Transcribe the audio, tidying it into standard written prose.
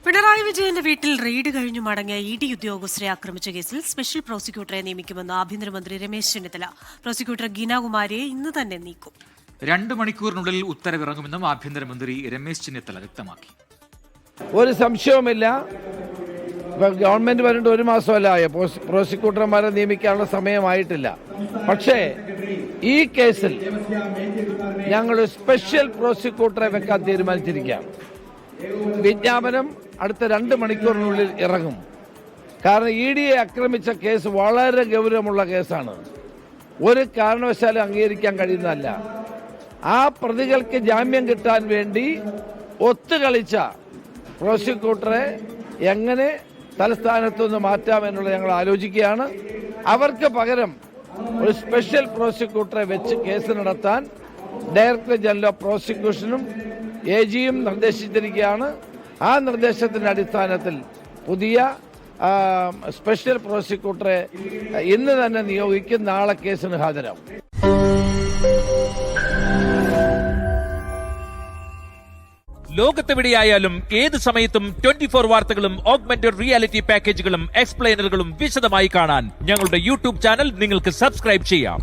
പിണറായി വിജയന്റെ വീട്ടിൽ റെയ്ഡ് കഴിഞ്ഞു മടങ്ങിയ ഇഡി ഉദ്യോഗസ്ഥരെ ആക്രമിച്ച കേസിൽ സ്പെഷ്യൽ പ്രോസിക്യൂട്ടറെ നിയമിക്കുമെന്ന് ആഭ്യന്തരമന്ത്രി രമേശ് ചെന്നിത്തല. പ്രോസിക്യൂട്ടർ ഗീനാകുമാരിയെ ഇന്ന് തന്നെ നീക്കും. 2 മണിക്കൂറിനുള്ളിൽ ഉത്തരവിറങ്ങുമെന്നും ആഭ്യന്തരമന്ത്രി രമേശ് ചെന്നിത്തല വ്യക്തമാക്കി. ഒരു സംശയവുമില്ല, ഗവൺമെന്റ് പറഞ്ഞിട്ട് 1 മാസമല്ല പ്രോസിക്യൂട്ടർമാരെ നിയമിക്കാനുള്ള സമയമായിട്ടില്ല. പക്ഷേ ഈ കേസിൽ ഞങ്ങൾ സ്പെഷ്യൽ പ്രോസിക്യൂട്ടറെ വെക്കാൻ തീരുമാനിച്ചിരിക്കുകയാണ്. വിജ്ഞാപനം അടുത്ത 2 മണിക്കൂറിനുള്ളിൽ ഇറങ്ങും. കാരണം ഇഡിയെ ആക്രമിച്ച കേസ് വളരെ ഗൗരവമുള്ള കേസാണ്. ഒരു കാരണവശാലും അംഗീകരിക്കാൻ കഴിയുന്നതല്ല. ആ പ്രതികൾക്ക് ജാമ്യം കിട്ടാൻ വേണ്ടി ഒത്തുകളിച്ച പ്രോസിക്യൂട്ടറെ എങ്ങനെ തലസ്ഥാനത്തുനിന്ന് മാറ്റാമെന്നുള്ളത് ഞങ്ങൾ ആലോചിക്കുകയാണ്. അവർക്ക് പകരം ഒരു സ്പെഷ്യൽ പ്രോസിക്യൂട്ടറെ വെച്ച് കേസ് നടത്താൻ ഡയറക്ടർ ജനറൽ ഓഫ് പ്രോസിക്യൂഷനും AGയും നിർദ്ദേശിച്ചിരിക്കുകയാണ്. ആ നിർദ്ദേശത്തിന്റെ അടിസ്ഥാനത്തിൽ പുതിയ സ്പെഷ്യൽ പ്രോസിക്യൂട്ടറെ ഇന്ന് തന്നെ നിയോഗിക്കും. നാളെ കേസിന് ഹാജരാകും. ലോകത്തെവിടെയായാലും ഏത് സമയത്തും 24 വാർത്തകളും ഓഗ്മെന്റഡ് റിയാലിറ്റി പാക്കേജുകളും എക്സ്പ്ലെയിനറുകളും വിശദമായി കാണാൻ ഞങ്ങളുടെ YouTube ചാനൽ നിങ്ങൾക്ക് സബ്സ്ക്രൈബ് ചെയ്യാം.